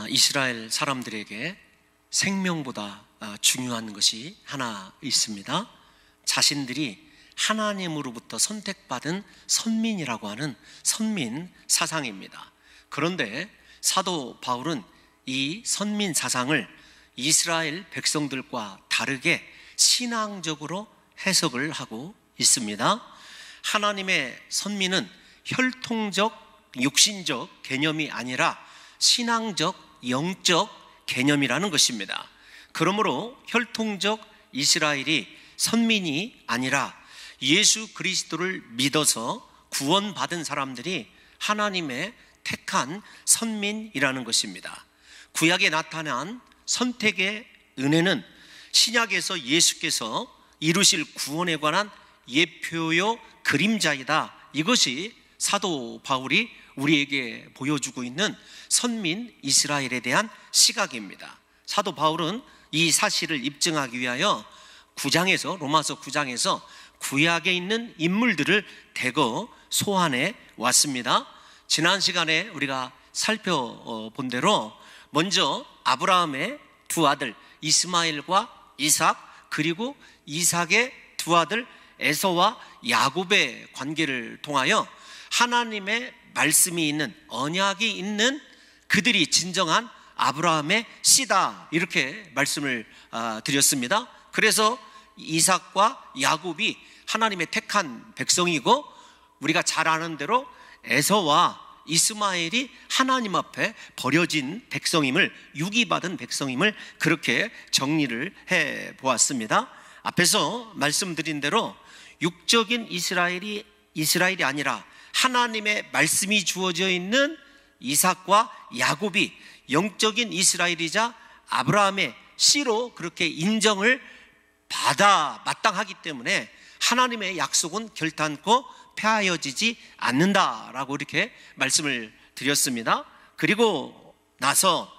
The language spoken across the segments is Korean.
이스라엘 사람들에게 생명보다 중요한 것이 하나 있습니다. 자신들이 하나님으로부터 선택받은 선민이라고 하는 선민 사상입니다. 그런데 사도 바울은 이 선민 사상을 이스라엘 백성들과 다르게 신앙적으로 해석을 하고 있습니다. 하나님의 선민은 혈통적, 육신적 개념이 아니라 신앙적, 영적 개념이라는 것입니다. 그러므로 혈통적 이스라엘이 선민이 아니라 예수 그리스도를 믿어서 구원받은 사람들이 하나님의 택한 선민이라는 것입니다. 구약에 나타난 선택의 은혜는 신약에서 예수께서 이루실 구원에 관한 예표요 그림자이다. 이것이 사도 바울이 우리에게 보여주고 있는 선민 이스라엘에 대한 시각입니다. 사도 바울은 이 사실을 입증하기 위하여 로마서 9장에서 구약에 있는 인물들을 대거 소환해 왔습니다. 지난 시간에 우리가 살펴본 대로 먼저 아브라함의 두 아들 이스마엘과 이삭, 그리고 이삭의 두 아들 에서와 야곱의 관계를 통하여 하나님의 말씀이 있는, 언약이 있는 그들이 진정한 아브라함의 씨다, 이렇게 말씀을 드렸습니다. 그래서 이삭과 야곱이 하나님의 택한 백성이고, 우리가 잘 아는 대로 에서와 이스마엘이 하나님 앞에 버려진 백성임을, 유기받은 백성임을 그렇게 정리를 해 보았습니다. 앞에서 말씀드린 대로 육적인 이스라엘이 아니라 하나님의 말씀이 주어져 있는 이삭과 야곱이 영적인 이스라엘이자 아브라함의 씨로 그렇게 인정을 받아 마땅하기 때문에 하나님의 약속은 결단코 폐하여지지 않는다라고 이렇게 말씀을 드렸습니다. 그리고 나서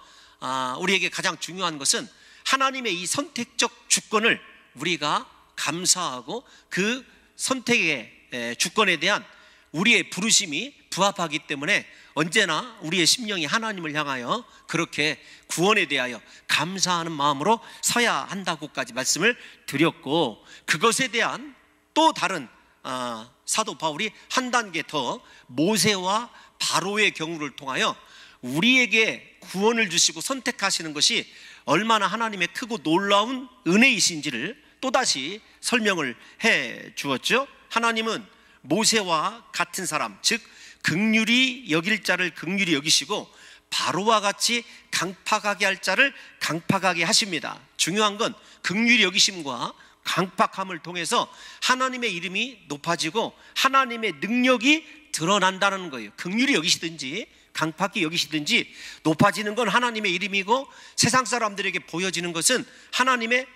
우리에게 가장 중요한 것은 하나님의 이 선택적 주권을 우리가 감사하고 그 선택의 주권에 대한 우리의 부르심이 부합하기 때문에 언제나 우리의 심령이 하나님을 향하여 그렇게 구원에 대하여 감사하는 마음으로 서야 한다고까지 말씀을 드렸고, 그것에 대한 또 다른 사도 바울이 한 단계 더 모세와 바로의 경우를 통하여 우리에게 구원을 주시고 선택하시는 것이 얼마나 하나님의 크고 놀라운 은혜이신지를 또다시 설명을 해 주었죠. 하나님은 모세와 같은 사람, 즉 긍휼히 여길 자를 긍휼히 여기시고 바로와 같이 강팍하게 할 자를 강팍하게 하십니다. 중요한 건 긍휼히 여기심과 강팍함을 통해서 하나님의 이름이 높아지고 하나님의 능력이 드러난다는 거예요. 긍휼히 여기시든지 강팍히 여기시든지 높아지는 건 하나님의 이름이고, 세상 사람들에게 보여지는 것은 하나님의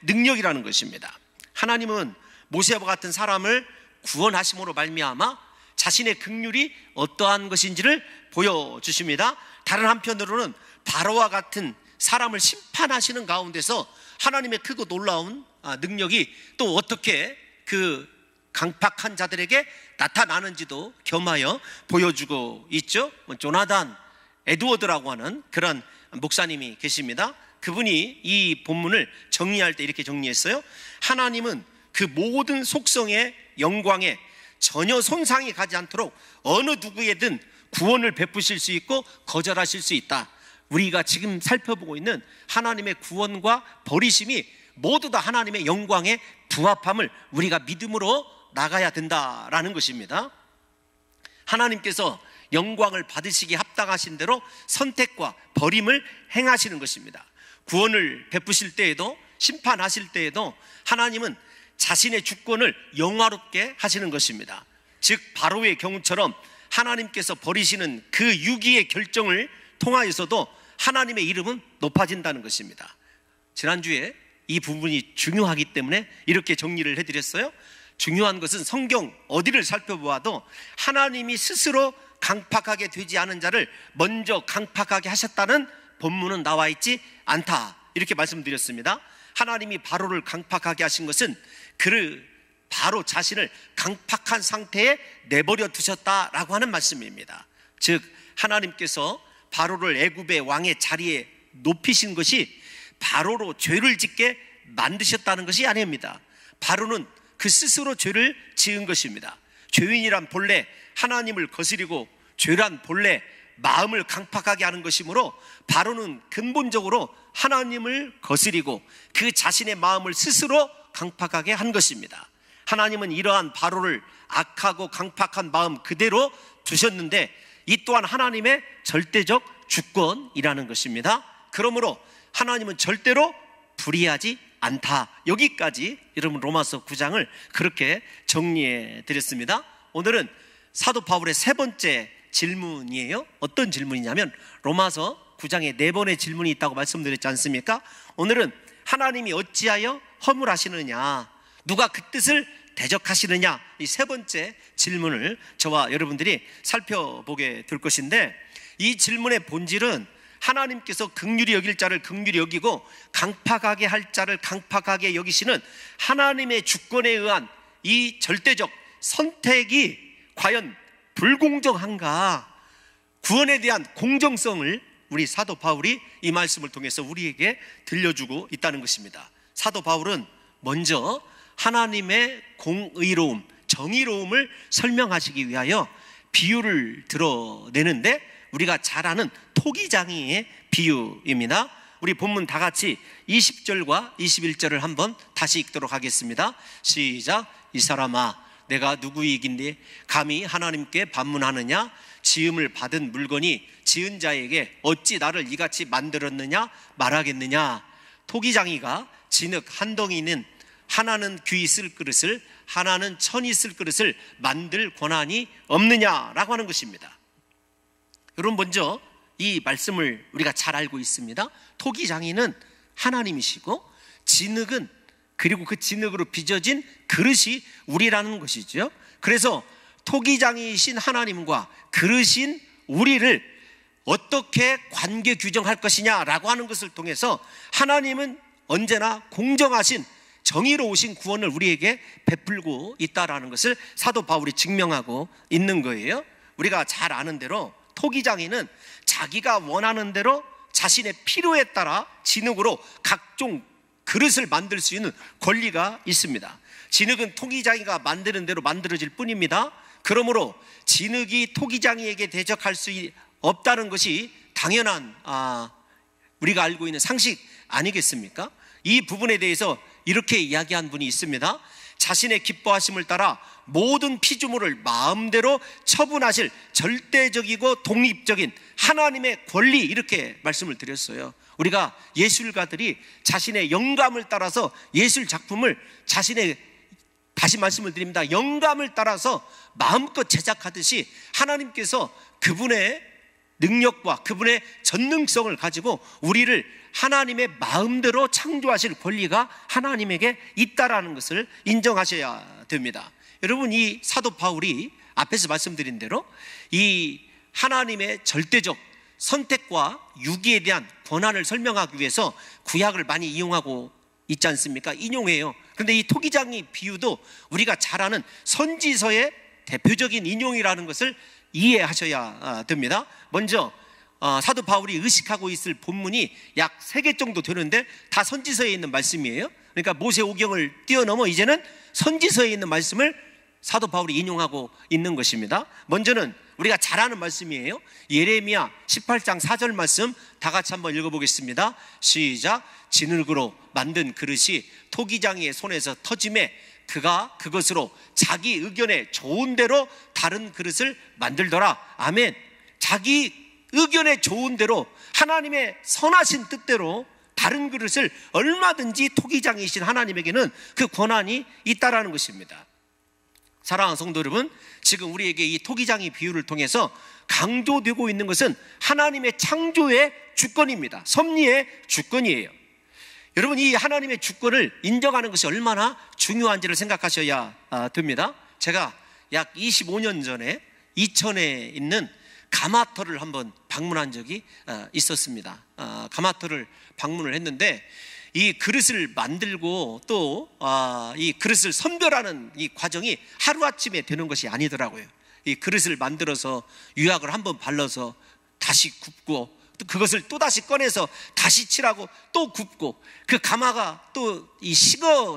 능력이라는 것입니다. 하나님은 모세와 같은 사람을 구원하심으로 말미암아 자신의 긍휼이 어떠한 것인지를 보여주십니다. 다른 한편으로는 바로와 같은 사람을 심판하시는 가운데서 하나님의 크고 놀라운 능력이 또 어떻게 그 강팍한 자들에게 나타나는지도 겸하여 보여주고 있죠. 조나단 에드워드라고 하는 그런 목사님이 계십니다. 그분이 이 본문을 정리할 때 이렇게 정리했어요. 하나님은 그 모든 속성의 영광에 전혀 손상이 가지 않도록 어느 누구에든 구원을 베푸실 수 있고 거절하실 수 있다. 우리가 지금 살펴보고 있는 하나님의 구원과 버리심이 모두 다 하나님의 영광에 부합함을 우리가 믿음으로 나가야 된다라는 것입니다. 하나님께서 영광을 받으시기에 합당하신 대로 선택과 버림을 행하시는 것입니다. 구원을 베푸실 때에도 심판하실 때에도 하나님은 자신의 주권을 영화롭게 하시는 것입니다. 즉 바로의 경우처럼 하나님께서 버리시는 그 유기의 결정을 통하여서도 하나님의 이름은 높아진다는 것입니다. 지난주에 이 부분이 중요하기 때문에 이렇게 정리를 해드렸어요. 중요한 것은 성경 어디를 살펴보아도 하나님이 스스로 강팍하게 되지 않은 자를 먼저 강팍하게 하셨다는 본문은 나와 있지 않다, 이렇게 말씀드렸습니다. 하나님이 바로를 강팍하게 하신 것은 그를 바로 자신을 강팍한 상태에 내버려 두셨다라고 하는 말씀입니다. 즉 하나님께서 바로를 애굽의 왕의 자리에 높이신 것이 바로로 죄를 짓게 만드셨다는 것이 아닙니다. 바로는 그 스스로 죄를 지은 것입니다. 죄인이란 본래 하나님을 거스리고 죄란 본래 마음을 강팍하게 하는 것이므로 바로는 근본적으로 하나님을 거스리고 그 자신의 마음을 스스로 강팍하게 한 것입니다. 하나님은 이러한 바로를 악하고 강팍한 마음 그대로 두셨는데 이 또한 하나님의 절대적 주권이라는 것입니다. 그러므로 하나님은 절대로 불의하지 않다. 여기까지 여러분 로마서 9장을 그렇게 정리해 드렸습니다. 오늘은 사도 바울의 세 번째 질문이에요. 어떤 질문이냐면 로마서 9장에 4번의 질문이 있다고 말씀드렸지 않습니까? 오늘은 하나님이 어찌하여 허물하시느냐, 누가 그 뜻을 대적하시느냐, 이 세 번째 질문을 저와 여러분들이 살펴보게 될 것인데, 이 질문의 본질은 하나님께서 긍휼히 여길 자를 긍휼히 여기고 강팍하게 할 자를 강팍하게 여기시는 하나님의 주권에 의한 이 절대적 선택이 과연 불공정한가, 구원에 대한 공정성을 우리 사도 바울이 이 말씀을 통해서 우리에게 들려주고 있다는 것입니다. 사도 바울은 먼저 하나님의 공의로움, 정의로움을 설명하시기 위하여 비유를 드러내는데, 우리가 잘 아는 토기장이의 비유입니다. 우리 본문 다 같이 20절과 21절을 한번 다시 읽도록 하겠습니다. 시작. 이 사람아, 내가 누구이긴데 감히 하나님께 반문하느냐? 지음을 받은 물건이 지은 자에게 어찌 나를 이같이 만들었느냐 말하겠느냐? 토기장이가 진흙 한 덩이는 하나는 귀 쓸 그릇을, 하나는 천이 쓸 그릇을 만들 권한이 없느냐라고 하는 것입니다. 여러분, 먼저 이 말씀을 우리가 잘 알고 있습니다. 토기장이는 하나님이시고 진흙은, 그리고 그 진흙으로 빚어진 그릇이 우리라는 것이죠. 그래서 토기장이신 하나님과 그릇인 우리를 어떻게 관계 규정할 것이냐라고 하는 것을 통해서 하나님은 언제나 공정하신 정의로우신 구원을 우리에게 베풀고 있다라는 것을 사도 바울이 증명하고 있는 거예요. 우리가 잘 아는 대로 토기장이는 자기가 원하는 대로 자신의 필요에 따라 진흙으로 각종 그릇을 만들 수 있는 권리가 있습니다. 진흙은 토기장이가 만드는 대로 만들어질 뿐입니다. 그러므로 진흙이 토기장이에게 대적할 수 없다는 것이 당연한 우리가 알고 있는 상식 아니겠습니까? 이 부분에 대해서 이렇게 이야기한 분이 있습니다. 자신의 기뻐하심을 따라 모든 피조물을 마음대로 처분하실 절대적이고 독립적인 하나님의 권리, 이렇게 말씀을 드렸어요. 우리가 예술가들이 자신의 영감을 따라서 예술 작품을 다시 말씀을 드립니다, 영감을 따라서 마음껏 제작하듯이 하나님께서 그분의 능력과 그분의 전능성을 가지고 우리를 하나님의 마음대로 창조하실 권리가 하나님에게 있다라는 것을 인정하셔야 됩니다. 여러분, 이 사도 바울이 앞에서 말씀드린 대로 이 하나님의 절대적 선택과 유기에 대한 권한을 설명하기 위해서 구약을 많이 이용하고 있지 않습니까? 인용해요. 그런데 이 토기장이 비유도 우리가 잘 아는 선지서의 대표적인 인용이라는 것을 이해하셔야 됩니다. 먼저 사도 바울이 의식하고 있을 본문이 약 3개 정도 되는데 다 선지서에 있는 말씀이에요. 그러니까 모세오경을 뛰어넘어 이제는 선지서에 있는 말씀을 사도 바울이 인용하고 있는 것입니다. 먼저는 우리가 잘 아는 말씀이에요. 예레미야 18장 4절 말씀 다 같이 한번 읽어보겠습니다. 시작. 진흙으로 만든 그릇이 토기장이의 손에서 터짐에 그가 그것으로 자기 의견에 좋은 대로 다른 그릇을 만들더라. 아멘. 자기 의견에 좋은 대로 하나님의 선하신 뜻대로 다른 그릇을 얼마든지 토기장이신 하나님에게는 그 권한이 있다라는 것입니다. 사랑하는 성도 여러분, 지금 우리에게 이 토기장이 비유를 통해서 강조되고 있는 것은 하나님의 창조의 주권입니다. 섭리의 주권이에요. 여러분, 이 하나님의 주권을 인정하는 것이 얼마나 중요한지를 생각하셔야 됩니다. 제가 약 25년 전에 이천에 있는 가마터를 한번 방문한 적이 있었습니다. 가마터를 방문을 했는데 이 그릇을 만들고 또 이 그릇을 선별하는 이 과정이 하루아침에 되는 것이 아니더라고요. 이 그릇을 만들어서 유약을 한번 발라서 다시 굽고, 또 그것을 또 다시 꺼내서 다시 칠하고 또 굽고, 그 가마가 또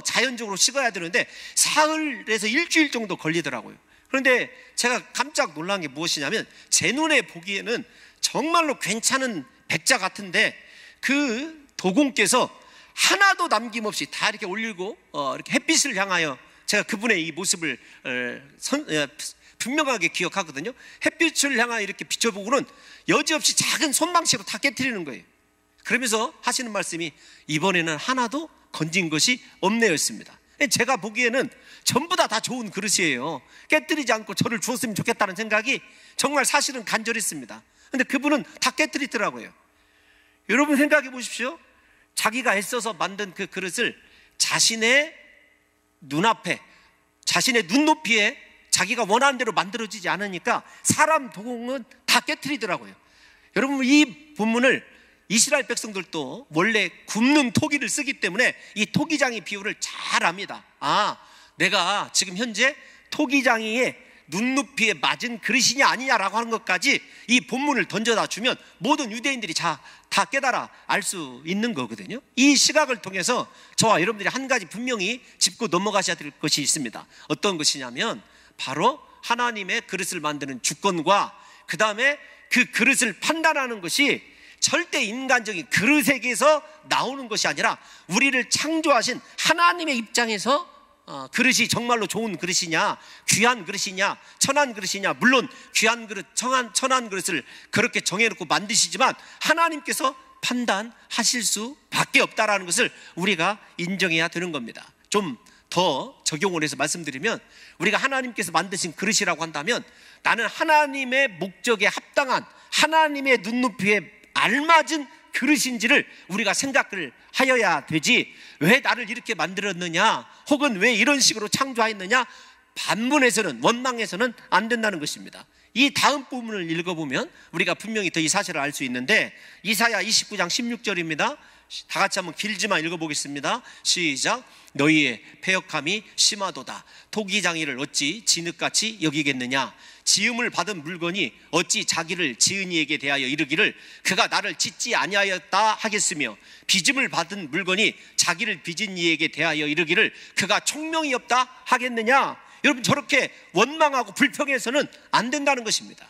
자연적으로 식어야 되는데 사흘에서 일주일 정도 걸리더라고요. 그런데 제가 깜짝 놀란 게 무엇이냐면, 제 눈에 보기에는 정말로 괜찮은 백자 같은데 그 도공께서 하나도 남김없이 다 이렇게 올리고 이렇게 햇빛을 향하여, 제가 그분의 이 모습을 분명하게 기억하거든요. 햇빛을 향하여 이렇게 비춰보고는 여지없이 작은 손망치로 다 깨트리는 거예요. 그러면서 하시는 말씀이, 이번에는 하나도 건진 것이 없네였습니다. 제가 보기에는 전부 다 좋은 그릇이에요. 깨트리지 않고 저를 주었으면 좋겠다는 생각이 정말 사실은 간절했습니다. 근데 그분은 다 깨트리더라고요. 여러분 생각해 보십시오. 자기가 애써서 만든 그 그릇을 자신의 눈앞에, 자신의 눈높이에 자기가 원하는 대로 만들어지지 않으니까 사람 도공은 다 깨트리더라고요. 여러분, 이 본문을 이스라엘 백성들도 원래 굽는 토기를 쓰기 때문에 이 토기장이 비유를 잘 압니다. 내가 지금 현재 토기장이의 눈높이에 맞은 그릇이냐 아니냐라고 하는 것까지 이 본문을 던져다 주면 모든 유대인들이 다 깨달아 알 수 있는 거거든요. 이 시각을 통해서 저와 여러분들이 한 가지 분명히 짚고 넘어가셔야 될 것이 있습니다. 어떤 것이냐면, 바로 하나님의 그릇을 만드는 주권과 그 다음에 그 그릇을 판단하는 것이 절대 인간적인 그릇에게서 나오는 것이 아니라 우리를 창조하신 하나님의 입장에서 그릇이 정말로 좋은 그릇이냐, 귀한 그릇이냐, 천한 그릇이냐. 물론 귀한 그릇, 천한 그릇을 그렇게 정해놓고 만드시지만 하나님께서 판단하실 수밖에 없다라는 것을 우리가 인정해야 되는 겁니다. 좀 더 적용을 해서 말씀드리면, 우리가 하나님께서 만드신 그릇이라고 한다면 나는 하나님의 목적에 합당한, 하나님의 눈높이에 알맞은 그릇인지를 우리가 생각을 하여야 되지, 왜 나를 이렇게 만들었느냐, 혹은 왜 이런 식으로 창조하였느냐, 반문해서는, 원망해서는 안 된다는 것입니다. 이 다음 부분을 읽어보면 우리가 분명히 더 이 사실을 알 수 있는데, 이사야 29장 16절입니다. 다 같이 한번 길지만 읽어보겠습니다. 시작. 너희의 패역함이 심하도다. 토기장이를 어찌 진흙같이 여기겠느냐. 지음을 받은 물건이 어찌 자기를 지은 이에게 대하여 이르기를 그가 나를 짓지 아니하였다 하겠으며, 빚음을 받은 물건이 자기를 빚은 이에게 대하여 이르기를 그가 총명이 없다 하겠느냐. 여러분, 저렇게 원망하고 불평해서는 안 된다는 것입니다.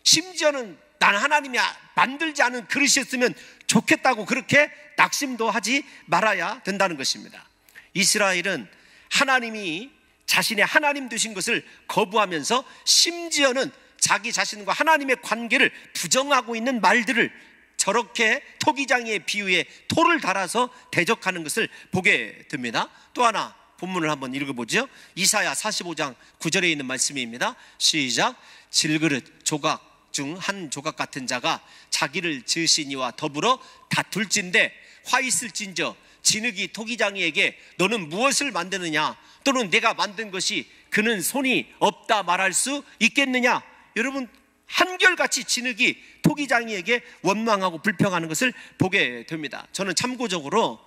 심지어는 난 하나님이 만들지 않은 그릇이었으면 좋겠다고 그렇게 낙심도 하지 말아야 된다는 것입니다. 이스라엘은 하나님이 자신의 하나님 되신 것을 거부하면서 심지어는 자기 자신과 하나님의 관계를 부정하고 있는 말들을 저렇게 토기장이의 비유에 토를 달아서 대적하는 것을 보게 됩니다. 또 하나 본문을 한번 읽어보죠. 이사야 45장 9절에 있는 말씀입니다. 시작. 질그릇 조각 중 한 조각 같은 자가 자기를 지으신 이와 더불어 다툴진대 화 있을진저 진흙이 토기장이에게 너는 무엇을 만드느냐, 또는 내가 만든 것이 그는 손이 없다 말할 수 있겠느냐. 여러분, 한결같이 진흙이 토기장이에게 원망하고 불평하는 것을 보게 됩니다. 저는 참고적으로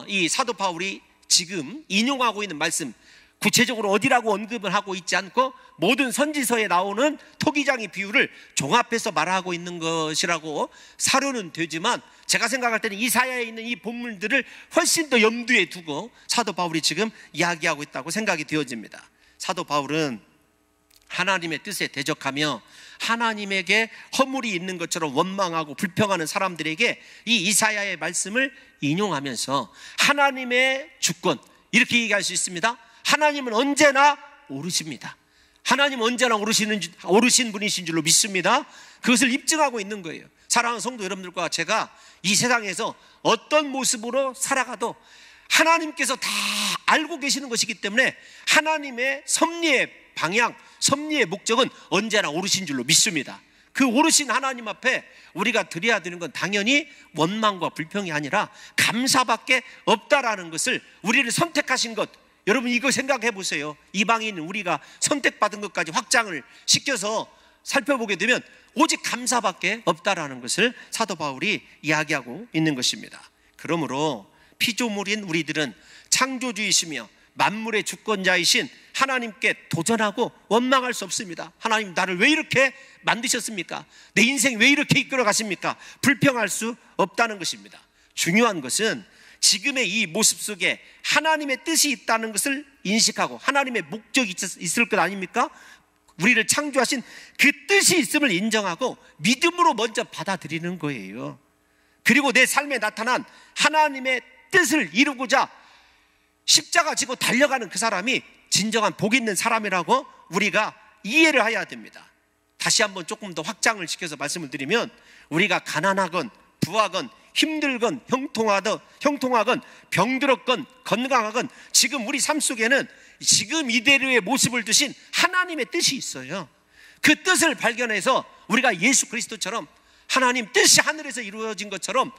이 사도 바울이 지금 인용하고 있는 말씀, 구체적으로 어디라고 언급을 하고 있지 않고 모든 선지서에 나오는 토기장이 비유를 종합해서 말하고 있는 것이라고 사료는 되지만, 제가 생각할 때는 이사야에 있는 이 본문들을 훨씬 더 염두에 두고 사도 바울이 지금 이야기하고 있다고 생각이 되어집니다. 사도 바울은 하나님의 뜻에 대적하며 하나님에게 허물이 있는 것처럼 원망하고 불평하는 사람들에게 이 이사야의 말씀을 인용하면서 하나님의 주권, 이렇게 얘기할 수 있습니다. 하나님은 언제나 오르십니다. 하나님은 언제나 오르신 분이신 줄로 믿습니다. 그것을 입증하고 있는 거예요. 사랑하는 성도 여러분들과 제가 이 세상에서 어떤 모습으로 살아가도 하나님께서 다 알고 계시는 것이기 때문에 하나님의 섭리의 방향, 섭리의 목적은 언제나 오르신 줄로 믿습니다. 그 오르신 하나님 앞에 우리가 드려야 되는 건 당연히 원망과 불평이 아니라 감사밖에 없다라는 것을, 우리를 선택하신 것, 여러분 이거 생각해 보세요. 이방인 우리가 선택받은 것까지 확장을 시켜서 살펴보게 되면 오직 감사밖에 없다라는 것을 사도 바울이 이야기하고 있는 것입니다. 그러므로 피조물인 우리들은 창조주이시며 만물의 주권자이신 하나님께 도전하고 원망할 수 없습니다. 하나님, 나를 왜 이렇게 만드셨습니까? 내 인생 왜 이렇게 이끌어 가십니까? 불평할 수 없다는 것입니다. 중요한 것은 지금의 이 모습 속에 하나님의 뜻이 있다는 것을 인식하고 하나님의 목적이 있을 것 아닙니까? 우리를 창조하신 그 뜻이 있음을 인정하고 믿음으로 먼저 받아들이는 거예요. 그리고 내 삶에 나타난 하나님의 뜻을 이루고자 십자가 지고 달려가는 그 사람이 진정한 복 있는 사람이라고 우리가 이해를 해야 됩니다. 다시 한번 조금 더 확장을 시켜서 말씀을 드리면, 우리가 가난하건 부하건 힘들건 형통하건 병들었건 건강하건 지금 우리 삶 속에는 지금 이대로의 모습을 두신 하나님의 뜻이 있어요. 그 뜻을 발견해서 우리가 예수 그리스도처럼 하나님 뜻이 하늘에서 이루어진 것처럼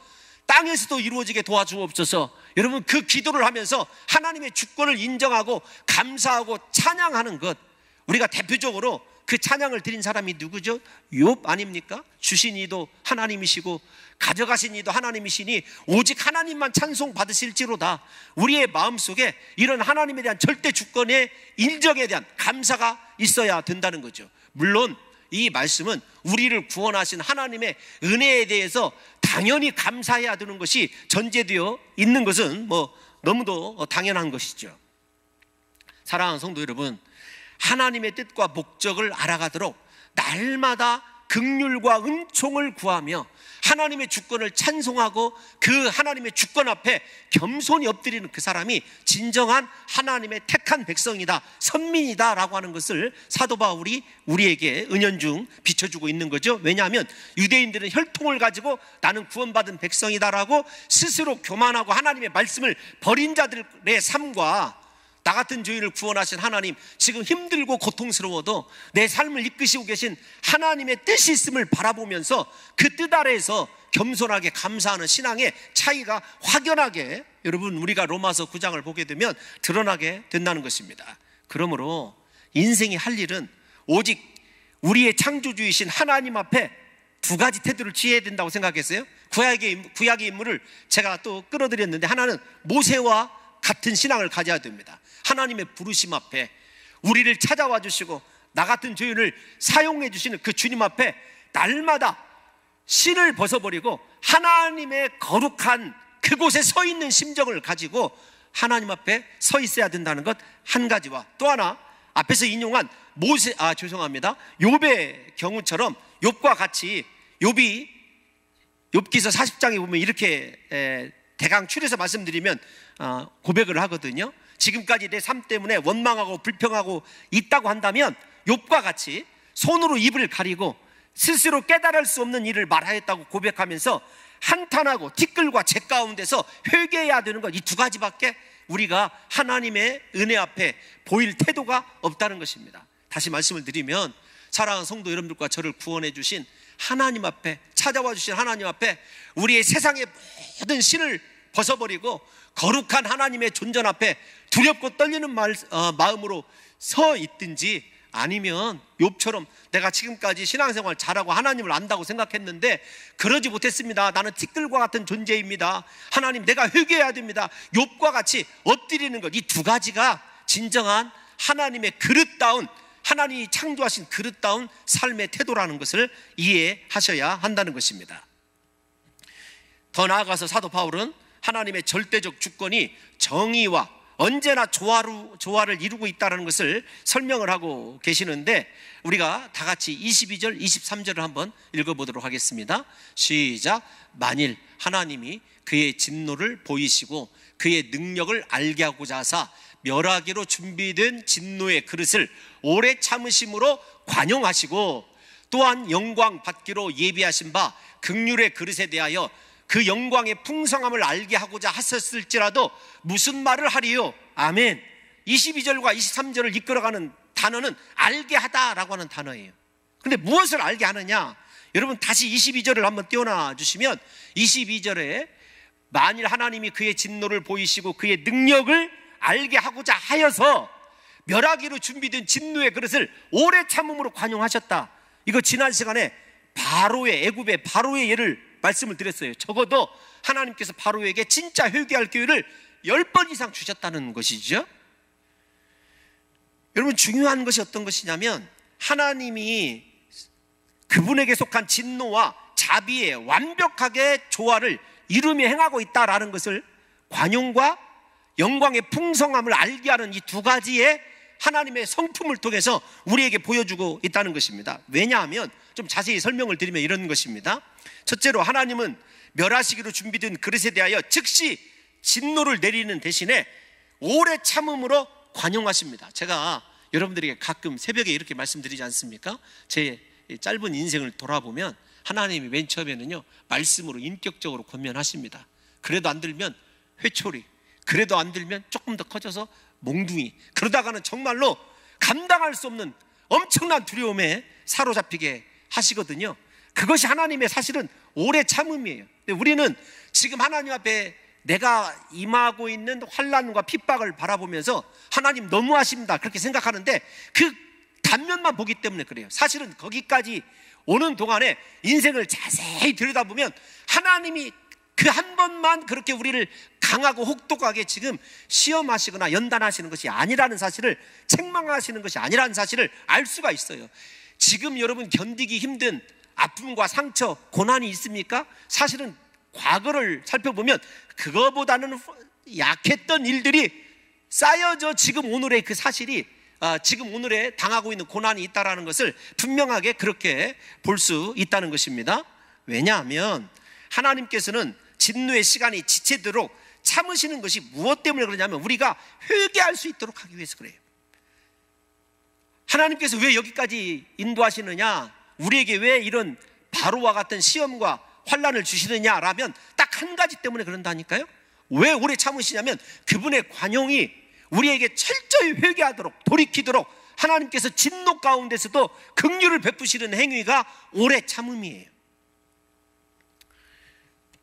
땅에서도 이루어지게 도와주옵소서. 여러분, 그 기도를 하면서 하나님의 주권을 인정하고 감사하고 찬양하는 것, 우리가 대표적으로 그 찬양을 드린 사람이 누구죠? 욥 아닙니까? 주신 이도 하나님이시고 가져가신 이도 하나님이시니 오직 하나님만 찬송 받으실지로다. 우리의 마음속에 이런 하나님에 대한 절대 주권의 인정에 대한 감사가 있어야 된다는 거죠. 물론 이 말씀은 우리를 구원하신 하나님의 은혜에 대해서 당연히 감사해야 되는 것이 전제되어 있는 것은 너무도 당연한 것이죠. 사랑하는 성도 여러분, 하나님의 뜻과 목적을 알아가도록 날마다 긍휼과 은총을 구하며 하나님의 주권을 찬송하고 그 하나님의 주권 앞에 겸손히 엎드리는 그 사람이 진정한 하나님의 택한 백성이다, 선민이다 라고 하는 것을 사도 바울이 우리에게 은연중 비춰주고 있는 거죠. 왜냐하면 유대인들은 혈통을 가지고 나는 구원받은 백성이다라고 스스로 교만하고 하나님의 말씀을 버린 자들의 삶과 나 같은 죄인을 구원하신 하나님, 지금 힘들고 고통스러워도 내 삶을 이끄시고 계신 하나님의 뜻이 있음을 바라보면서 그 뜻 아래에서 겸손하게 감사하는 신앙의 차이가 확연하게, 여러분, 우리가 로마서 9장을 보게 되면 드러나게 된다는 것입니다. 그러므로 인생이 할 일은 오직 우리의 창조주이신 하나님 앞에 두 가지 태도를 취해야 된다고 생각했어요. 구약의 인물을 제가 또 끌어들였는데, 하나는 모세와 같은 신앙을 가져야 됩니다. 하나님의 부르심 앞에 우리를 찾아와 주시고 나 같은 죄인을 사용해 주시는 그 주님 앞에 날마다 신을 벗어버리고 하나님의 거룩한 그곳에 서 있는 심정을 가지고 하나님 앞에 서 있어야 된다는 것 한 가지와, 또 하나 앞에서 인용한 욥의 경우처럼 욥과 같이 욥기서 40장에 보면 이렇게 대강 추려서 말씀드리면 고백을 하거든요. 지금까지 내 삶 때문에 원망하고 불평하고 있다고 한다면 욥과 같이 손으로 입을 가리고 스스로 깨달을 수 없는 일을 말하였다고 고백하면서 한탄하고 티끌과 재 가운데서 회개해야 되는 것, 이 두 가지밖에 우리가 하나님의 은혜 앞에 보일 태도가 없다는 것입니다. 다시 말씀을 드리면, 사랑하는 성도 여러분들과 저를 구원해 주신 하나님 앞에, 찾아와 주신 하나님 앞에 우리의 세상의 모든 신을 벗어버리고 거룩한 하나님의 존전 앞에 두렵고 떨리는 마음으로 서 있든지, 아니면 욥처럼 내가 지금까지 신앙생활 잘하고 하나님을 안다고 생각했는데 그러지 못했습니다, 나는 티끌과 같은 존재입니다, 하나님 내가 회개해야 됩니다, 욥과 같이 엎드리는 것, 이 두 가지가 진정한 하나님의 그릇다운, 하나님이 창조하신 그릇다운 삶의 태도라는 것을 이해하셔야 한다는 것입니다. 더 나아가서 사도 바울은 하나님의 절대적 주권이 정의와 언제나 조화를 이루고 있다는 것을 설명을 하고 계시는데, 우리가 다 같이 22절, 23절을 한번 읽어보도록 하겠습니다. 시작. 만일 하나님이 그의 진노를 보이시고 그의 능력을 알게 하고자 하사 멸하기로 준비된 진노의 그릇을 오래 참으심으로 관용하시고, 또한 영광 받기로 예비하신 바 긍휼의 그릇에 대하여 그 영광의 풍성함을 알게 하고자 하셨을지라도 무슨 말을 하리요? 아멘. 22절과 23절을 이끌어가는 단어는 알게 하다라고 하는 단어예요. 근데 무엇을 알게 하느냐? 여러분 다시 22절을 한번 띄워놔 주시면, 22절에 만일 하나님이 그의 진노를 보이시고 그의 능력을 알게 하고자 하여서 멸하기로 준비된 진노의 그릇을 오래 참음으로 관용하셨다. 이거 지난 시간에 애굽의 바로의 예를 말씀을 드렸어요. 적어도 하나님께서 바로에게 진짜 회개할 기회를 10번 이상 주셨다는 것이죠. 여러분, 중요한 것이 어떤 것이냐면 하나님이 그분에게 속한 진노와 자비의 완벽하게 조화를 이루며 행하고 있다라는 것을 관용과 영광의 풍성함을 알게 하는 이 두 가지의 하나님의 성품을 통해서 우리에게 보여주고 있다는 것입니다. 왜냐하면 좀 자세히 설명을 드리면 이런 것입니다. 첫째로, 하나님은 멸하시기로 준비된 그릇에 대하여 즉시 진노를 내리는 대신에 오래 참음으로 관용하십니다. 제가 여러분들에게 가끔 새벽에 이렇게 말씀드리지 않습니까? 제 짧은 인생을 돌아보면 하나님이 맨 처음에는요, 말씀으로 인격적으로 권면하십니다. 그래도 안 들면 회초리, 그래도 안 들면 조금 더 커져서 몽둥이, 그러다가는 정말로 감당할 수 없는 엄청난 두려움에 사로잡히게 하시거든요. 그것이 하나님의 사실은 오래 참음이에요. 근데 우리는 지금 하나님 앞에 내가 임하고 있는 환난과 핍박을 바라보면서 하나님 너무하십니다 그렇게 생각하는데 그 단면만 보기 때문에 그래요. 사실은 거기까지 오는 동안에 인생을 자세히 들여다보면 하나님이 그 한 번만 그렇게 우리를 강하고 혹독하게 지금 시험하시거나 연단하시는 것이 아니라는 사실을, 책망하시는 것이 아니라는 사실을 알 수가 있어요. 지금 여러분 견디기 힘든 아픔과 상처, 고난이 있습니까? 사실은 과거를 살펴보면 그거보다는 약했던 일들이 쌓여져 지금 오늘의 그 사실이, 지금 오늘에 당하고 있는 고난이 있다는 것을 분명하게 그렇게 볼 수 있다는 것입니다. 왜냐하면 하나님께서는 진노의 시간이 지체도록 참으시는 것이 무엇 때문에 그러냐면 우리가 회개할 수 있도록 하기 위해서 그래요. 하나님께서 왜 여기까지 인도하시느냐, 우리에게 왜 이런 바로와 같은 시험과 환난을 주시느냐라면 딱 한 가지 때문에 그런다니까요. 왜 오래 참으시냐면 그분의 관용이 우리에게 철저히 회개하도록, 돌이키도록 하나님께서 진노 가운데서도 긍휼을 베푸시는 행위가 오래 참음이에요.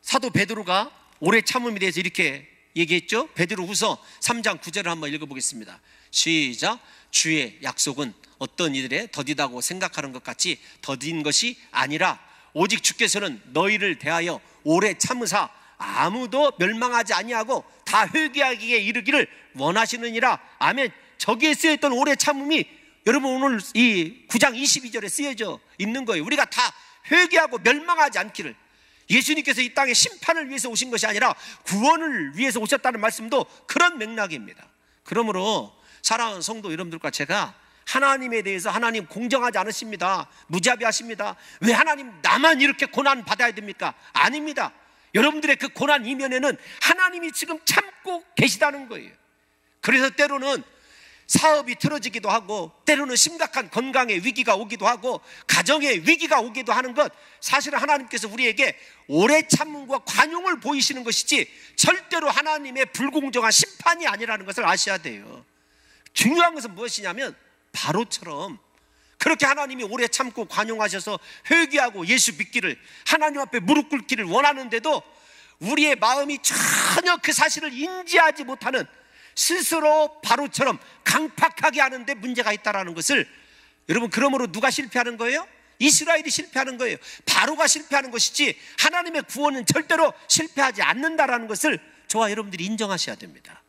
사도 베드로가 오래 참음에 대해서 이렇게 얘기했죠. 베드로후서 3장 9절을 한번 읽어보겠습니다. 시작. 주의 약속은 어떤 이들의 더디다고 생각하는 것 같이 더딘 것이 아니라 오직 주께서는 너희를 대하여 오래 참으사 아무도 멸망하지 아니하고 다 회개하기에 이르기를 원하시느니라. 아멘. 저기에 쓰여있던 오래 참음이 여러분 오늘 이 9장 22절에 쓰여져 있는 거예요. 우리가 다 회개하고 멸망하지 않기를. 예수님께서 이 땅에 심판을 위해서 오신 것이 아니라 구원을 위해서 오셨다는 말씀도 그런 맥락입니다. 그러므로 사랑하는 성도 여러분들과 제가 하나님에 대해서 하나님 공정하지 않으십니다, 무자비하십니다, 왜 하나님 나만 이렇게 고난 받아야 됩니까? 아닙니다. 여러분들의 그 고난 이면에는 하나님이 지금 참고 계시다는 거예요. 그래서 때로는 사업이 틀어지기도 하고 때로는 심각한 건강의 위기가 오기도 하고 가정의 위기가 오기도 하는 것, 사실은 하나님께서 우리에게 오래 참음과 관용을 보이시는 것이지 절대로 하나님의 불공정한 심판이 아니라는 것을 아셔야 돼요. 중요한 것은 무엇이냐면 바로처럼 그렇게 하나님이 오래 참고 관용하셔서 회개하고 예수 믿기를, 하나님 앞에 무릎 꿇기를 원하는데도 우리의 마음이 전혀 그 사실을 인지하지 못하는, 스스로 바로처럼 강팍하게 하는데 문제가 있다는 것을, 여러분, 그러므로 누가 실패하는 거예요? 이스라엘이 실패하는 거예요. 바로가 실패하는 것이지 하나님의 구원은 절대로 실패하지 않는다라는 것을 저와 여러분들이 인정하셔야 됩니다.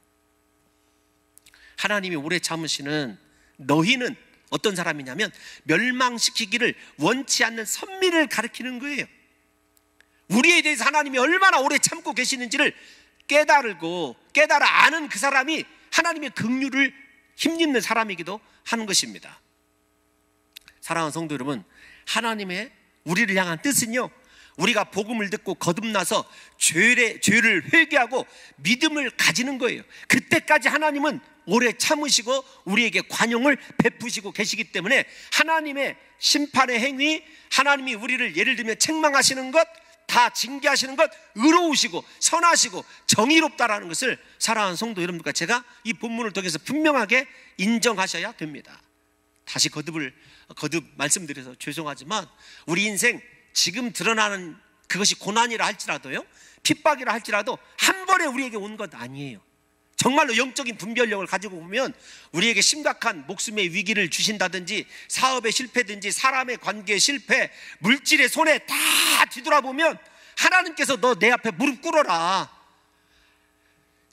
하나님이 오래 참으시는 너희는 어떤 사람이냐면 멸망시키기를 원치 않는 선민을 가리키는 거예요. 우리에 대해서 하나님이 얼마나 오래 참고 계시는지를 깨달아 아는 그 사람이 하나님의 긍휼을 힘입는 사람이기도 하는 것입니다. 사랑하는 성도 여러분, 하나님의 우리를 향한 뜻은요, 우리가 복음을 듣고 거듭나서 죄를 회개하고 믿음을 가지는 거예요. 그때까지 하나님은 오래 참으시고 우리에게 관용을 베푸시고 계시기 때문에 하나님의 심판의 행위, 하나님이 우리를 예를 들면 책망하시는 것, 다 징계하시는 것, 의로우시고 선하시고 정의롭다라는 것을 사랑하는 성도 여러분들과 제가 이 본문을 통해서 분명하게 인정하셔야 됩니다. 다시 거듭 말씀드려서 죄송하지만 우리 인생 지금 드러나는 그것이 고난이라 할지라도요, 핍박이라 할지라도 한 번에 우리에게 온 것 아니에요. 정말로 영적인 분별력을 가지고 보면 우리에게 심각한 목숨의 위기를 주신다든지, 사업의 실패든지, 사람의 관계의 실패, 물질의 손해 다 뒤돌아보면 하나님께서 너 내 앞에 무릎 꿇어라,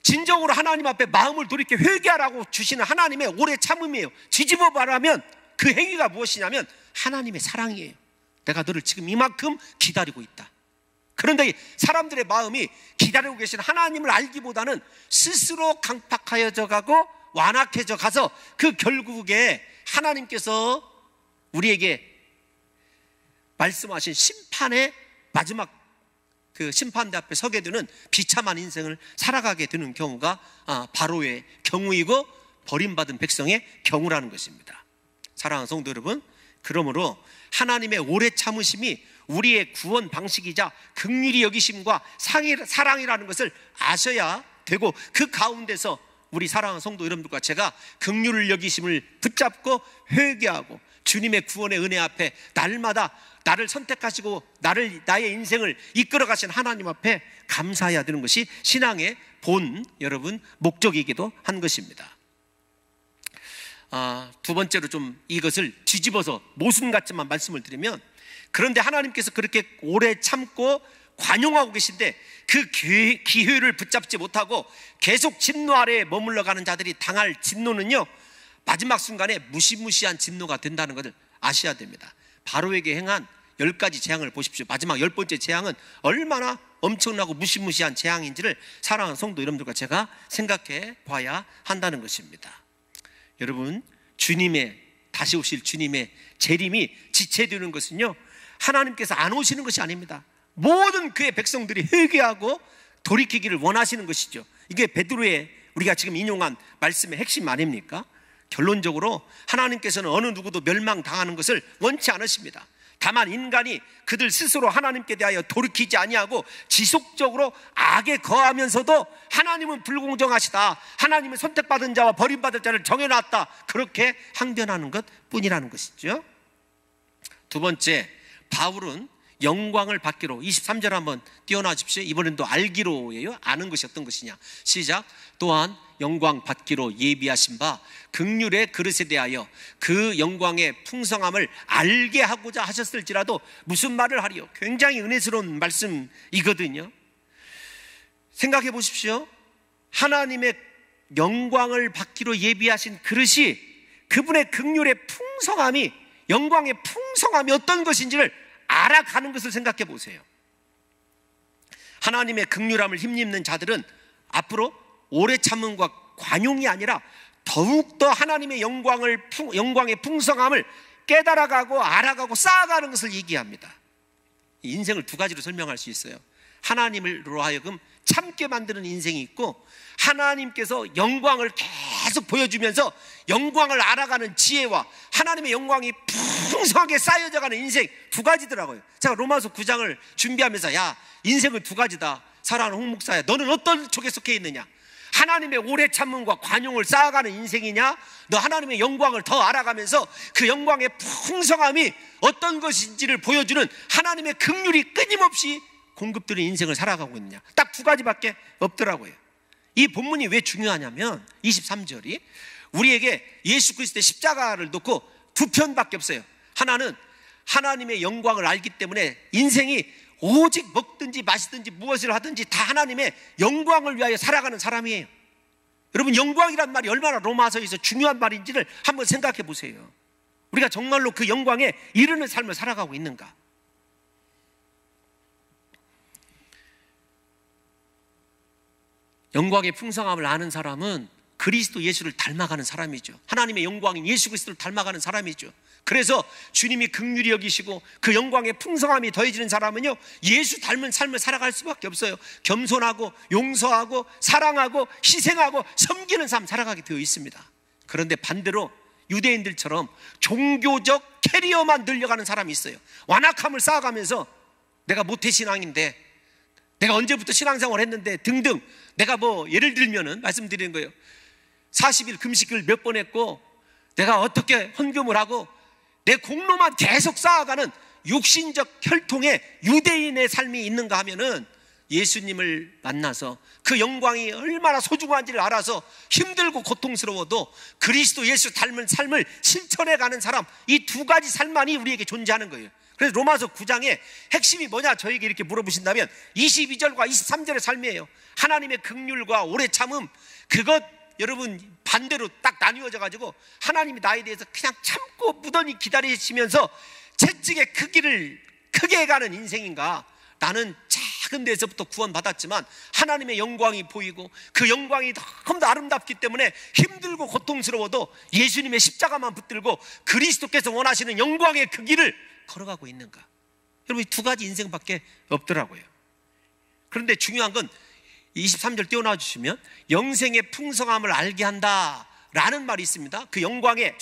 진정으로 하나님 앞에 마음을 돌이켜 회개하라고 주시는 하나님의 오래 참음이에요. 뒤집어 말하면 그 행위가 무엇이냐면 하나님의 사랑이에요. 내가 너를 지금 이만큼 기다리고 있다. 그런데 사람들의 마음이 기다리고 계신 하나님을 알기보다는 스스로 강팍하여져 가고 완악해져 가서 그 결국에 하나님께서 우리에게 말씀하신 심판의 마지막 그 심판대 앞에 서게 되는 비참한 인생을 살아가게 되는 경우가 바로의 경우이고 버림받은 백성의 경우라는 것입니다. 사랑하는 성도 여러분, 그러므로 하나님의 오래 참으심이 우리의 구원 방식이자 긍휼히 여기심과 사랑이라는 것을 아셔야 되고, 그 가운데서 우리 사랑하는 성도 여러분들과 제가 긍휼을 여기심을 붙잡고 회개하고 주님의 구원의 은혜 앞에 날마다 나를 선택하시고 나의 인생을 이끌어 가신 하나님 앞에 감사해야 되는 것이 신앙의 본, 여러분, 목적이기도 한 것입니다. 두 번째로 좀 이것을 뒤집어서 모순 같지만 말씀을 드리면, 그런데 하나님께서 그렇게 오래 참고 관용하고 계신데 그 기회를 붙잡지 못하고 계속 진노 아래에 머물러 가는 자들이 당할 진노는요, 마지막 순간에 무시무시한 진노가 된다는 것을 아셔야 됩니다. 바로에게 행한 10가지 재앙을 보십시오. 마지막 10번째 재앙은 얼마나 엄청나고 무시무시한 재앙인지를 사랑하는 성도 여러분들과 제가 생각해 봐야 한다는 것입니다. 여러분, 다시 오실 주님의 재림이 지체되는 것은요, 하나님께서 안 오시는 것이 아닙니다. 모든 그의 백성들이 회개하고 돌이키기를 원하시는 것이죠. 이게 베드로의 우리가 지금 인용한 말씀의 핵심 아닙니까? 결론적으로 하나님께서는 어느 누구도 멸망당하는 것을 원치 않으십니다. 다만 인간이 그들 스스로 하나님께 대하여 돌이키지 아니하고 지속적으로 악에 거하면서도 하나님은 불공정하시다, 하나님은 선택받은 자와 버림받은 자를 정해놨다, 그렇게 항변하는 것 뿐이라는 것이죠. 두 번째, 바울은 영광을 받기로, 23절 한번 띄워놔 주십시오. 이번엔 또 알기로예요. 아는 것이 어떤 것이냐. 시작. 또한 영광 받기로 예비하신 바 긍휼의 그릇에 대하여 그 영광의 풍성함을 알게 하고자 하셨을지라도. 무슨 말을 하리요? 굉장히 은혜스러운 말씀이거든요. 생각해 보십시오. 하나님의 영광을 받기로 예비하신 그릇이, 그분의 긍휼의 풍성함이, 영광의 풍성함이 어떤 것인지를 알아가는 것을 생각해 보세요. 하나님의 긍휼함을 힘입는 자들은 앞으로 오래 참음과 관용이 아니라 더욱더 하나님의 영광의 풍성함을 깨달아가고 알아가고 쌓아가는 것을 얘기합니다. 인생을 두 가지로 설명할 수 있어요. 하나님으로 하여금 참게 만드는 인생이 있고, 하나님께서 영광을 계속 보여주면서 영광을 알아가는 지혜와 하나님의 영광이 풍성하게 쌓여져가는 인생, 두 가지더라고요. 제가 로마서 9장을 준비하면서, 야, 인생은 두 가지다. 사랑하는 홍 목사야, 너는 어떤 쪽에 속해 있느냐? 하나님의 오래 참음과 관용을 쌓아가는 인생이냐? 너 하나님의 영광을 더 알아가면서 그 영광의 풍성함이 어떤 것인지를 보여주는 하나님의 긍휼이 끊임없이 공급되는 인생을 살아가고 있느냐? 딱 두 가지밖에 없더라고요. 이 본문이 왜 중요하냐면 23절이 우리에게 예수 그리스도의 십자가를 놓고 두 편밖에 없어요. 하나는 하나님의 영광을 알기 때문에 인생이 오직 먹든지 마시든지 무엇을 하든지 다 하나님의 영광을 위하여 살아가는 사람이에요. 여러분, 영광이란 말이 얼마나 로마서에서 중요한 말인지를 한번 생각해 보세요. 우리가 정말로 그 영광에 이르는 삶을 살아가고 있는가? 영광의 풍성함을 아는 사람은 그리스도 예수를 닮아가는 사람이죠. 하나님의 영광인 예수 그리스도를 닮아가는 사람이죠. 그래서 주님이 긍휼히 여기시고 그 영광의 풍성함이 더해지는 사람은요, 예수 닮은 삶을 살아갈 수밖에 없어요. 겸손하고 용서하고 사랑하고 희생하고 섬기는 삶 살아가게 되어 있습니다. 그런데 반대로 유대인들처럼 종교적 캐리어만 늘려가는 사람이 있어요. 완악함을 쌓아가면서 내가 모태신앙인데, 내가 언제부터 신앙생활을 했는데 등등, 내가 예를 들면은 말씀드리는 거예요. 40일 금식을 몇 번 했고, 내가 어떻게 헌금을 하고, 내 공로만 계속 쌓아가는 육신적 혈통의 유대인의 삶이 있는가 하면은, 예수님을 만나서 그 영광이 얼마나 소중한지를 알아서 힘들고 고통스러워도 그리스도 예수 닮은 삶을 실천해가는 사람, 이 두 가지 삶만이 우리에게 존재하는 거예요. 그래서 로마서 9장의 핵심이 뭐냐 저에게 이렇게 물어보신다면 22절과 23절의 삶이에요. 하나님의 긍휼과 오래 참음, 그것 여러분 반대로 딱 나뉘어져 가지고 하나님이 나에 대해서 그냥 참고 무던히 기다리시면서 채찍의 크기를 크게 해가는 인생인가, 나는 작은 데서부터 구원받았지만 하나님의 영광이 보이고 그 영광이 너무도 아름답기 때문에 힘들고 고통스러워도 예수님의 십자가만 붙들고 그리스도께서 원하시는 영광의 그 길을 걸어가고 있는가. 여러분 이 두 가지 인생밖에 없더라고요. 그런데 중요한 건 23절 띄워놔 주시면 영생의 풍성함을 알게 한다 라는 말이 있습니다. 그 영광의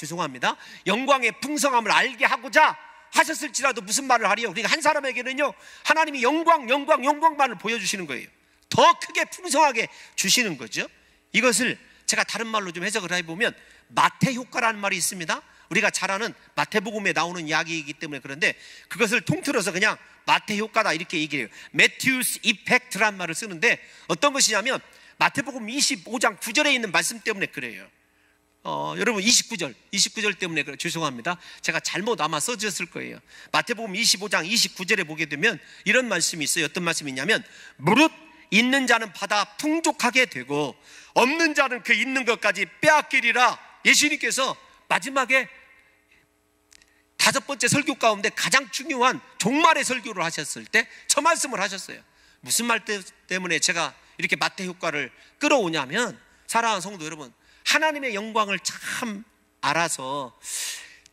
풍성함을 알게 하고자 하셨을지라도 무슨 말을 하리요? 그러니까 한 사람에게는요 하나님이 영광만을 보여주시는 거예요. 더 크게 풍성하게 주시는 거죠. 이것을 제가 다른 말로 좀 해석을 해보면 마태 효과라는 말이 있습니다. 우리가 잘 아는 마태복음에 나오는 이야기이기 때문에 그런데 그것을 통틀어서 그냥 마태 효과다 이렇게 얘기해요. 매튜스 이펙트라는 말을 쓰는데 어떤 것이냐면 마태복음 25장 9절에 있는 말씀 때문에 그래요. 여러분 29절 때문에 그래. 죄송합니다. 제가 잘못 아마 써졌을 거예요. 마태복음 25장 29절에 보게 되면 이런 말씀이 있어요. 어떤 말씀이 있냐면 무릇 있는 자는 받아 풍족하게 되고 없는 자는 그 있는 것까지 빼앗기리라. 예수님께서 마지막에 5번째 설교 가운데 가장 중요한 종말의 설교를 하셨을 때 저 말씀을 하셨어요. 무슨 말 때문에 제가 이렇게 마태 효과를 끌어오냐면, 사랑하는 성도 여러분, 하나님의 영광을 참 알아서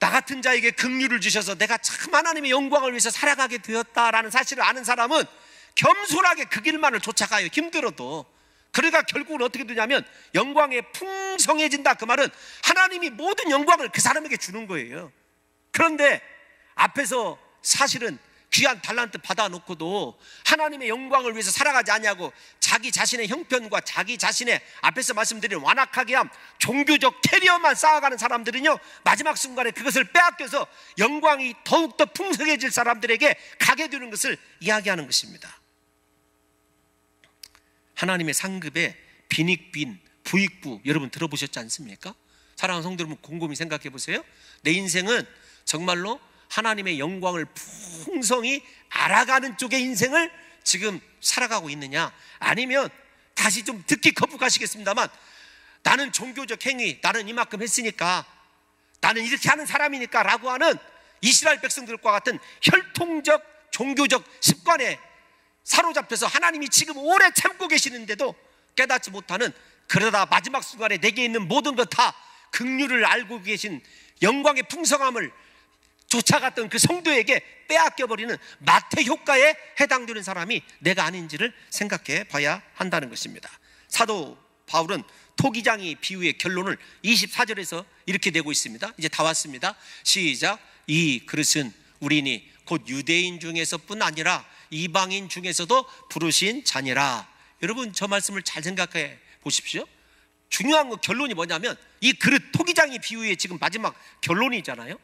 나 같은 자에게 긍휼을 주셔서 내가 참 하나님의 영광을 위해서 살아가게 되었다라는 사실을 아는 사람은 겸손하게 그 길만을 쫓아가요. 힘들어도. 그러니까 결국은 어떻게 되냐면 영광에 풍성해진다. 그 말은 하나님이 모든 영광을 그 사람에게 주는 거예요. 그런데 앞에서 사실은 귀한 달란트 받아놓고도 하나님의 영광을 위해서 살아가지 않냐고 자기 자신의 형편과 자기 자신의 앞에서 말씀드린 완악하게 함 종교적 캐리어만 쌓아가는 사람들은요 마지막 순간에 그것을 빼앗겨서 영광이 더욱더 풍성해질 사람들에게 가게 되는 것을 이야기하는 것입니다. 하나님의 상급에 빈익빈 부익부 여러분 들어보셨지 않습니까? 사랑하는 성도 여러분, 곰곰이 생각해 보세요. 내 인생은 정말로 하나님의 영광을 풍성히 알아가는 쪽의 인생을 지금 살아가고 있느냐, 아니면 다시 좀 듣기 거북하시겠습니다만 나는 종교적 행위, 나는 이만큼 했으니까, 나는 이렇게 하는 사람이니까 라고 하는 이스라엘 백성들과 같은 혈통적 종교적 습관에 사로잡혀서 하나님이 지금 오래 참고 계시는데도 깨닫지 못하는, 그러다 마지막 순간에 내게 있는 모든 것 다 긍휼을 알고 계신 영광의 풍성함을 쫓아갔던 그 성도에게 빼앗겨버리는 마태 효과에 해당되는 사람이 내가 아닌지를 생각해 봐야 한다는 것입니다. 사도 바울은 토기장이 비유의 결론을 24절에서 이렇게 내고 있습니다. 이제 다 왔습니다. 시작. 이 그릇은 우리니 곧 유대인 중에서뿐 아니라 이방인 중에서도 부르신 자니라. 여러분 저 말씀을 잘 생각해 보십시오. 중요한 거 결론이 뭐냐면 이 그릇, 토기장이 비유의 지금 마지막 결론이잖아요.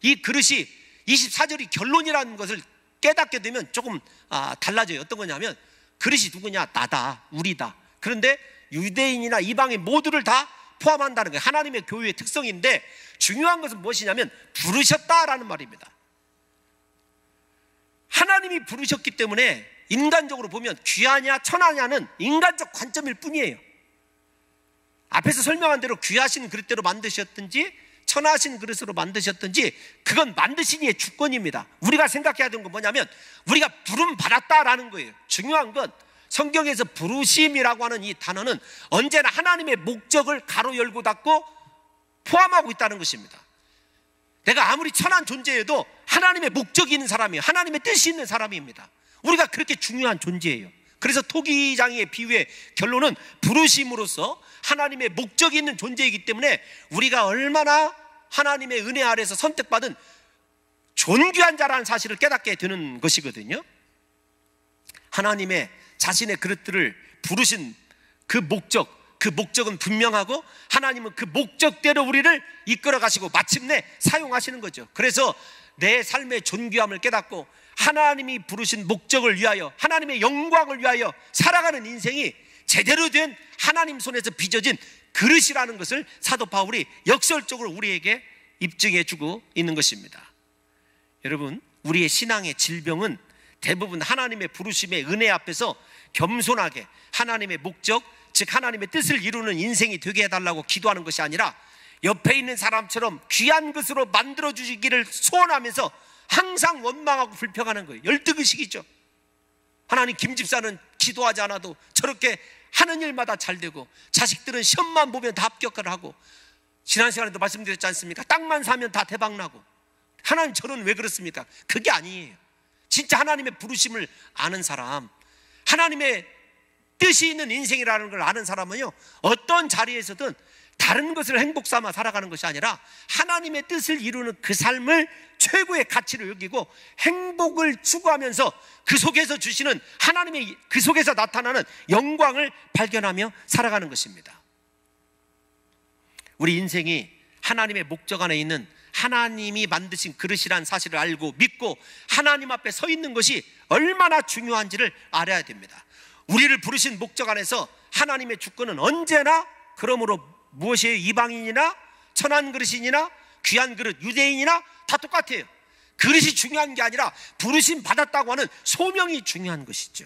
이 그릇이 24절이 결론이라는 것을 깨닫게 되면 조금 달라져요. 어떤 거냐면 그릇이 누구냐? 나다, 우리다. 그런데 유대인이나 이방인 모두를 다 포함한다는 거예요. 하나님의 교회의 특성인데 중요한 것은 무엇이냐면 부르셨다라는 말입니다. 하나님이 부르셨기 때문에 인간적으로 보면 귀하냐 천하냐는 인간적 관점일 뿐이에요. 앞에서 설명한 대로 귀하신 그릇대로 만드셨든지 천하신 그릇으로 만드셨든지 그건 만드신 이의 주권입니다. 우리가 생각해야 되는 건 뭐냐면 우리가 부름 받았다라는 거예요. 중요한 건 성경에서 부르심이라고 하는 이 단어는 언제나 하나님의 목적을 가로 열고 닫고 포함하고 있다는 것입니다. 내가 아무리 천한 존재여도 하나님의 목적이 있는 사람이에요. 하나님의 뜻이 있는 사람입니다. 우리가 그렇게 중요한 존재예요. 그래서 토기장의 비유의 결론은 부르심으로써 하나님의 목적이 있는 존재이기 때문에 우리가 얼마나 하나님의 은혜 아래서 선택받은 존귀한 자라는 사실을 깨닫게 되는 것이거든요. 하나님의 자신의 그릇들을 부르신 그 목적은 분명하고 하나님은 그 목적대로 우리를 이끌어 가시고 마침내 사용하시는 거죠. 그래서 내 삶의 존귀함을 깨닫고 하나님이 부르신 목적을 위하여 하나님의 영광을 위하여 살아가는 인생이 제대로 된 하나님 손에서 빚어진 그릇이라는 것을 사도 바울이 역설적으로 우리에게 입증해 주고 있는 것입니다. 여러분, 우리의 신앙의 질병은 대부분 하나님의 부르심의 은혜 앞에서 겸손하게 하나님의 목적, 즉 하나님의 뜻을 이루는 인생이 되게 해달라고 기도하는 것이 아니라 옆에 있는 사람처럼 귀한 것으로 만들어주시기를 소원하면서 항상 원망하고 불평하는 거예요. 열등의식이죠. 하나님, 김 집사는 기도하지 않아도 저렇게 하는 일마다 잘 되고, 자식들은 시험만 보면 다 합격을 하고, 지난 시간에도 말씀드렸지 않습니까? 땅만 사면 다 대박나고. 하나님, 저는 왜 그렇습니까? 그게 아니에요. 진짜 하나님의 부르심을 아는 사람, 하나님의 뜻이 있는 인생이라는 걸 아는 사람은요, 어떤 자리에서든 다른 것을 행복 삼아 살아가는 것이 아니라 하나님의 뜻을 이루는 그 삶을 최고의 가치로 여기고 행복을 추구하면서 그 속에서 주시는 하나님의, 그 속에서 나타나는 영광을 발견하며 살아가는 것입니다. 우리 인생이 하나님의 목적 안에 있는 하나님이 만드신 그릇이란 사실을 알고 믿고 하나님 앞에 서 있는 것이 얼마나 중요한지를 알아야 됩니다. 우리를 부르신 목적 안에서 하나님의 주권은 언제나, 그러므로 무엇이에요? 이방인이나 천한 그릇이나 귀한 그릇, 유대인이나 다 똑같아요. 그릇이 중요한 게 아니라 부르심 받았다고 하는 소명이 중요한 것이죠.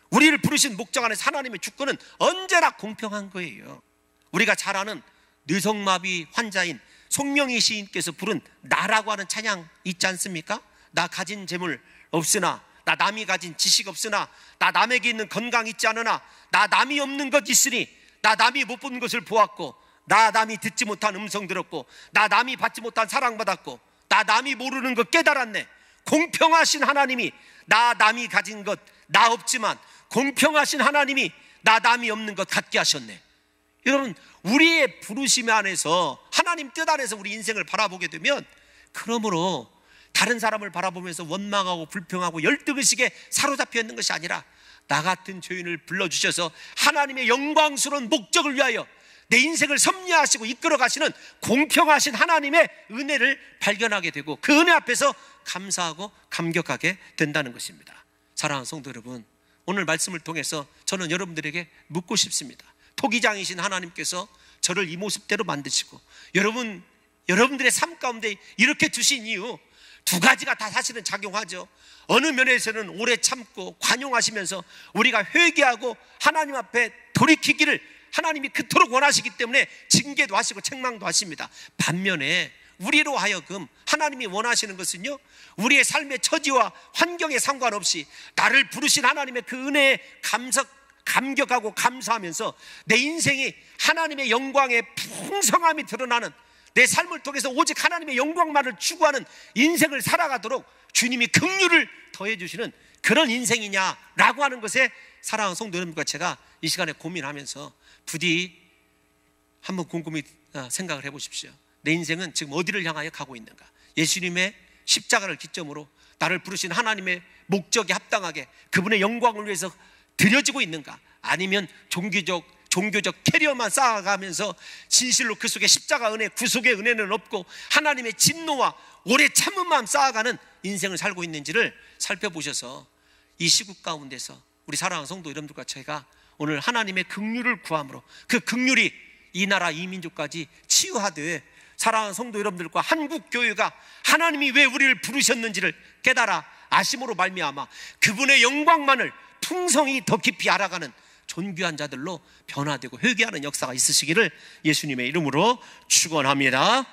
우리를 부르신 목적 안에서 하나님의 주권은 언제나 공평한 거예요. 우리가 잘 아는 뇌성마비 환자인 송명희 시인께서 부른 나라고 하는 찬양 있지 않습니까? 나 가진 재물 없으나, 나 남이 가진 지식 없으나, 나 남에게 있는 건강 있지 않으나, 나 남이 없는 것 있으니, 나 남이 못 본 것을 보았고, 나 남이 듣지 못한 음성 들었고, 나 남이 받지 못한 사랑받았고, 나 남이 모르는 것 깨달았네. 공평하신 하나님이 나 남이 가진 것 나 없지만 공평하신 하나님이 나 남이 없는 것 갖게 하셨네. 여러분, 우리의 부르심 안에서 하나님 뜻 안에서 우리 인생을 바라보게 되면, 그러므로 다른 사람을 바라보면서 원망하고 불평하고 열등의식에 사로잡혀 있는 것이 아니라 나 같은 죄인을 불러주셔서 하나님의 영광스러운 목적을 위하여 내 인생을 섭리하시고 이끌어 가시는 공평하신 하나님의 은혜를 발견하게 되고 그 은혜 앞에서 감사하고 감격하게 된다는 것입니다. 사랑하는 성도 여러분, 오늘 말씀을 통해서 저는 여러분들에게 묻고 싶습니다. 토기장이신 하나님께서 저를 이 모습대로 만드시고 여러분들의 삶 가운데 이렇게 두신 이유 두 가지가 다 사실은 작용하죠. 어느 면에서는 오래 참고 관용하시면서 우리가 회개하고 하나님 앞에 돌이키기를 하나님이 그토록 원하시기 때문에 징계도 하시고 책망도 하십니다. 반면에 우리로 하여금 하나님이 원하시는 것은요, 우리의 삶의 처지와 환경에 상관없이 나를 부르신 하나님의 그 은혜에 감격하고 감사하면서 내 인생이 하나님의 영광의 풍성함이 드러나는, 내 삶을 통해서 오직 하나님의 영광만을 추구하는 인생을 살아가도록 주님이 긍휼을 더해주시는 그런 인생이냐라고 하는 것에, 사랑하는 성도 여러분과 제가 이 시간에 고민하면서 부디 한번 곰곰이 생각을 해보십시오. 내 인생은 지금 어디를 향하여 가고 있는가? 예수님의 십자가를 기점으로 나를 부르신 하나님의 목적에 합당하게 그분의 영광을 위해서 드려지고 있는가? 아니면 종교적 캐리어만 쌓아가면서 진실로 그 속에 십자가 은혜, 구속의 은혜는 없고 하나님의 진노와 오래 참음만 쌓아가는 인생을 살고 있는지를 살펴보셔서 이 시국 가운데서 우리 사랑하는 성도 여러분들과 제가 오늘 하나님의 긍휼을 구함으로 그 긍휼이 이 나라 이 민족까지 치유하되, 사랑하는 성도 여러분들과 한국교회가 하나님이 왜 우리를 부르셨는지를 깨달아 아심으로 말미암아 그분의 영광만을 풍성히 더 깊이 알아가는 존귀한 자들로 변화되고 회개하는 역사가 있으시기를 예수님의 이름으로 축원합니다.